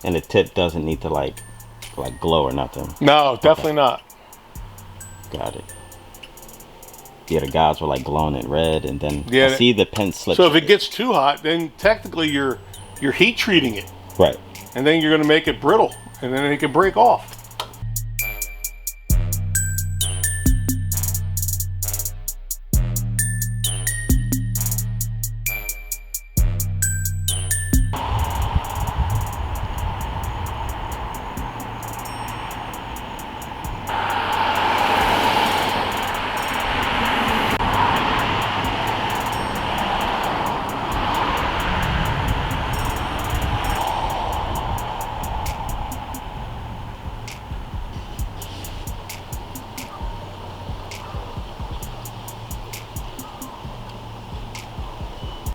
And the tip doesn't need to like glow or nothing. No, definitely not. Got it. Yeah, the guys were like glowing in red, and then Yeah, I see the pin slip. So if it gets too hot, then technically you're heat treating it. Right. And then you're going to make it brittle, and then it can break off.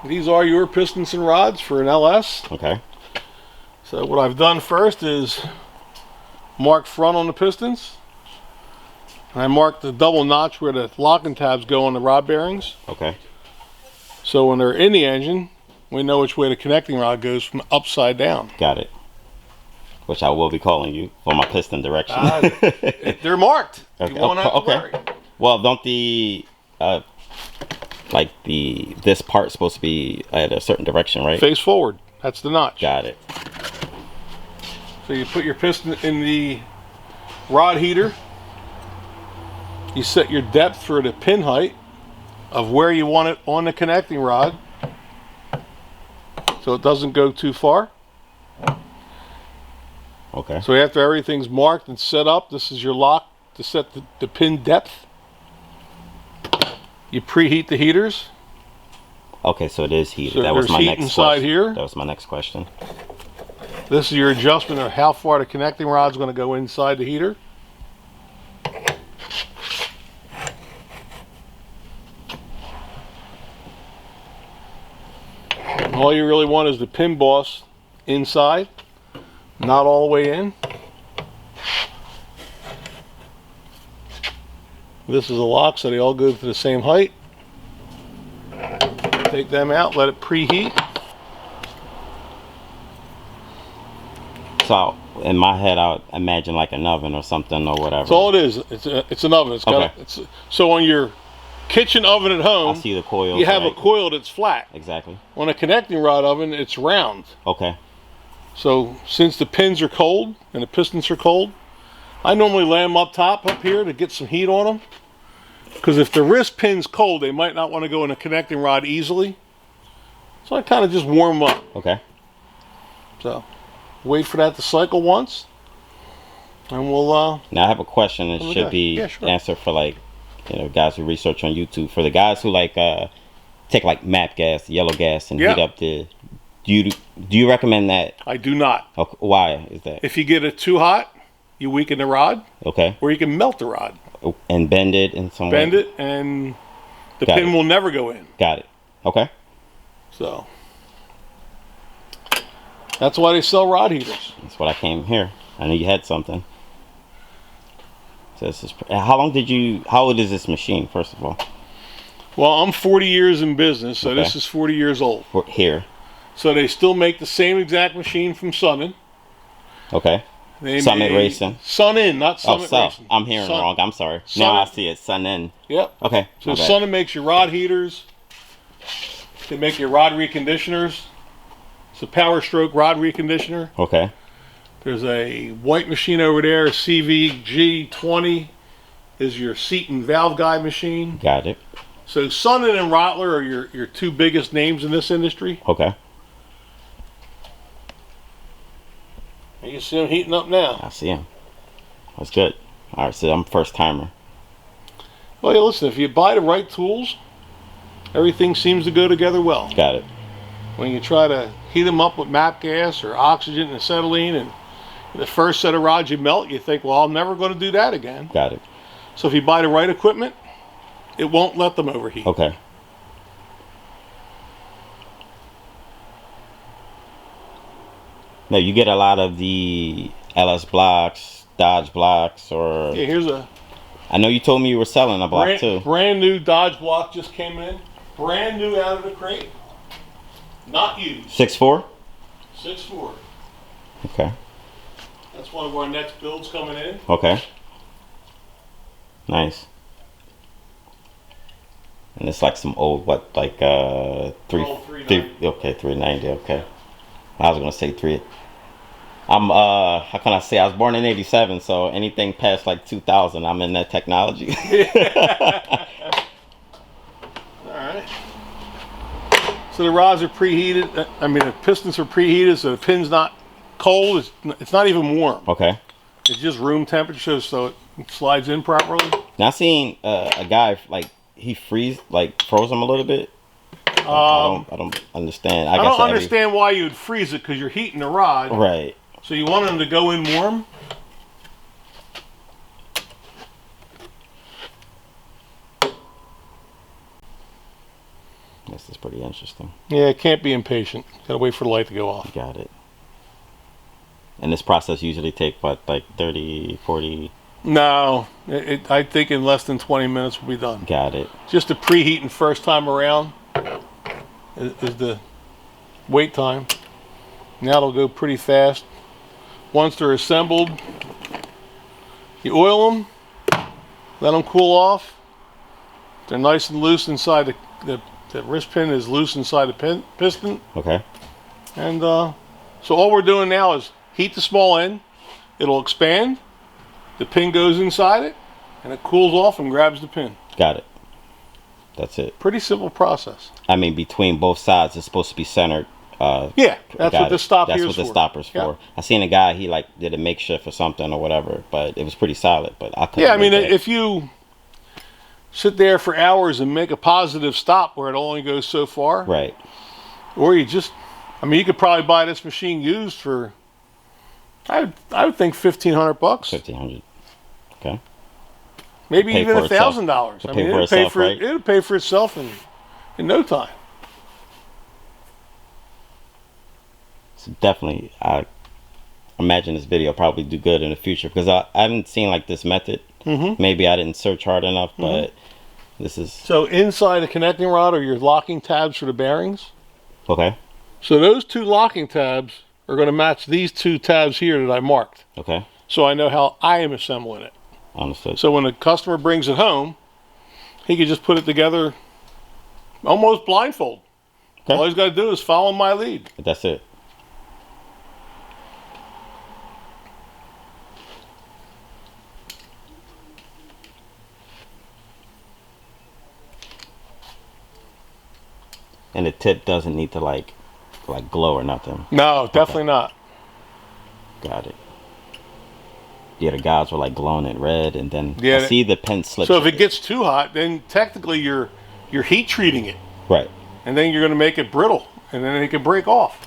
These are your pistons and rods for an LS. Okay. So what I've done first is mark front on the pistons. And I marked the double notch where the locking tabs go on the rod bearings. Okay. So when they're in the engine, we know which way the connecting rod goes from upside down. Got it. Which I will be calling you for my piston direction. They're marked. Okay. You won't have to worry. Well, don't the this part's supposed to be at a certain direction, right? Face forward. That's the notch. Got it. So you put your piston in the rod heater. You set your depth for the pin height of where you want it on the connecting rod, so it doesn't go too far. Okay. So after everything's marked and set up, this is your lock to set the pin depth. You preheat the heaters. Okay, so it is heated. So that was my heat next inside question. here. That was my next question. This is your adjustment of how far the connecting rod is going to go inside the heater. And all you really want is the pin boss inside, not all the way in. This is a lock, so they all go to the same height. Take them out, let it preheat. So in my head, I would imagine like an oven or something or whatever. That's all it is. It's an oven. It's got so on your kitchen oven at home, I see the coil. you have a coil that's flat. Exactly. On a connecting rod oven, it's round. Okay. So since the pins are cold and the pistons are cold, I normally lay them up top up here to get some heat on them. Because if the wrist pin's cold, they might not want to go in a connecting rod easily. So I kind of just warm them up. Okay. So wait for that to cycle once, and we'll. Now I have a question. It should be answered for like, guys who research on YouTube. For the guys who like take like MAP gas, yellow gas, and heat up the. Do you recommend that? I do not. Okay. Why is that? If you get it too hot, you weaken the rod. Okay. Or you can melt the rod. And bend it in some way. Bend it, and the pin will never go in. Got it. Okay. So that's why they sell rod heaters. That's what I came here. I knew you had something. So this is, how old is this machine, first of all? Well, I'm 40 years in business, so this is 40 years old. Here. So they still make the same exact machine from Summit. Okay. Summit Racing. Sun-In, not Summit Racing. I'm hearing wrong. I'm sorry. Now I see it. Sun-In. Yep. Okay. So Summit makes your rod heaters. They make your rod reconditioners. It's a Power Stroke rod reconditioner. Okay. There's a white machine over there, CVG20 is your seat and valve guide machine. Got it. So Sun-In and Rottler are your two biggest names in this industry. Okay. You can see them heating up now. I see them. That's good. All right, so I'm first timer. Well, yeah, listen, if you buy the right tools, everything seems to go together well. Got it. When you try to heat them up with MAP gas or oxygen and acetylene, and the first set of rods you melt, you think, well, I'm never going to do that again. Got it. So if you buy the right equipment, it won't let them overheat. Okay. Now, you get a lot of the LS blocks, Dodge blocks, or... Yeah, here's a... I know you told me you were selling a block, too. Brand new Dodge block just came in. Brand new out of the crate. Not used. 6'4"? 6'4". Okay. That's one of our next builds coming in. Okay. Nice. And it's like some old, what, like okay, 390. Okay. I was gonna say three. How can I say? I was born in '87, so anything past like 2000, I'm in that technology. All right. So the rods are preheated. I mean, the pistons are preheated, so the pin's not cold. It's not even warm. Okay. It's just room temperature, so it slides in properly. Now I seen a guy like he froze them a little bit. I don't understand. I don't understand why you would freeze it, because you're heating the rod. Right. So you want them to go in warm. This is pretty interesting. Yeah, can't be impatient. Gotta wait for the light to go off. Got it. And this process usually take what, like 30, 40? No, I think in less than 20 minutes we'll be done. Got it. Just the preheating first time around is the wait time. Now it'll go pretty fast. Once they're assembled, you oil them, let them cool off. They're nice and loose inside the wrist pin is loose inside the piston. Okay. And so all we're doing now is heat the small end. It'll expand. The pin goes inside it, and it cools off and grabs the pin. Got it. That's it. Pretty simple process. I mean, between both sides, it's supposed to be centered. Yeah, that's what the stop That's here what is the stopper's for. Yeah. I seen a guy, he like did a makeshift or something or whatever, but it was pretty solid. But I couldn't. Yeah, I mean, if you sit there for hours and make a positive stop where it only goes so far, right? Or you just, I mean, you could probably buy this machine used for, I would think $1,500. $1,500. Okay. Maybe even $1,000. I mean, it'll pay for itself in no time. So definitely, I imagine this video probably do good in the future, because I haven't seen like this method. Mm-hmm. Maybe I didn't search hard enough, but this is. So inside the connecting rod are your locking tabs for the bearings. Okay. So those two locking tabs are going to match these two tabs here that I marked. Okay. So I know how I am assembling it. Understood. So when the customer brings it home, he can just put it together almost blindfold. Okay. All he's got to do is follow my lead. That's it. And the tip doesn't need to like glow or nothing. No, definitely not. Got it. Yeah, the guys were like glowing it red, and then I see the pen slip. So if it gets too hot, then technically you're heat treating it. Right. And then you're going to make it brittle, and then it can break off.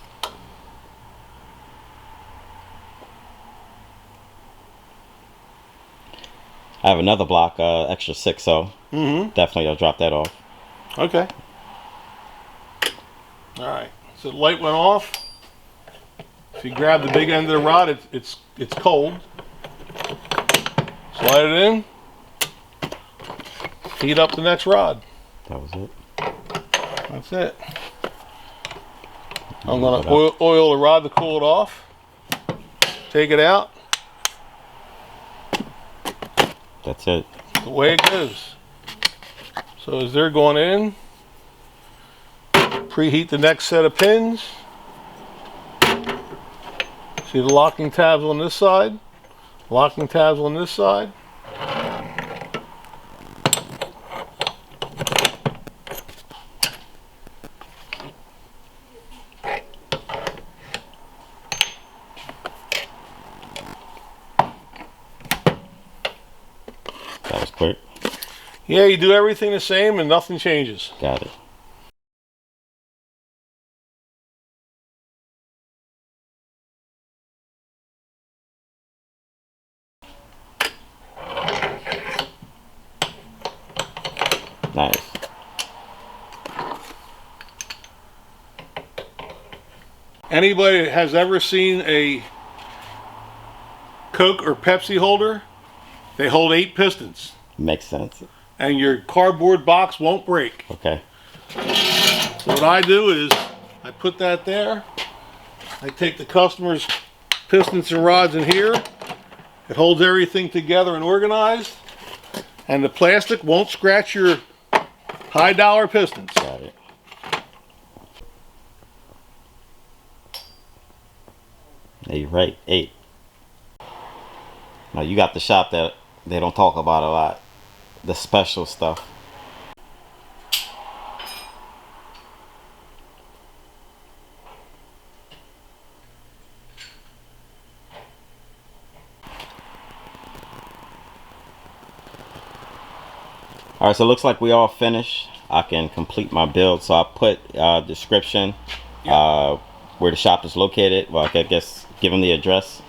I have another block, extra 6, so definitely I'll drop that off. Okay. All right. So the light went off. If you grab the big end of the rod, it's cold. Slide it in. Heat up the next rod. That was it. That's it. I'm going to oil the rod to cool it off. Take it out. That's it. The way it goes. So as they're going in, preheat the next set of pins. See the locking tabs on this side, locking tabs on this side. That was quick. Yeah, you do everything the same and nothing changes. Got it. Nice. Anybody that has ever seen a Coke or Pepsi holder, they hold 8 pistons. Makes sense. And your cardboard box won't break. Okay. So what I do is I put that there. I take the customer's pistons and rods in here. It holds everything together and organized. And the plastic won't scratch your high dollar pistons. Got it. Yeah, you're right. 8. Now you got the shop that they don't talk about a lot. The special stuff. Alright, so it looks like we all finished. I can complete my build. So I put description where the shop is located. Well, I guess give them the address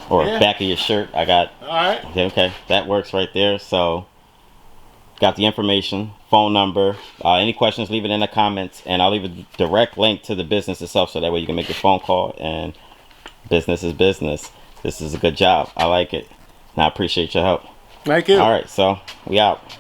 or back of your shirt. I got. Alright. Okay, that works right there. So got the information, phone number. Any questions, leave it in the comments, and I'll leave a direct link to the business itself, so that way you can make your phone call. And business is business. This is a good job. I like it, and I appreciate your help. Thank you. All right, so we out.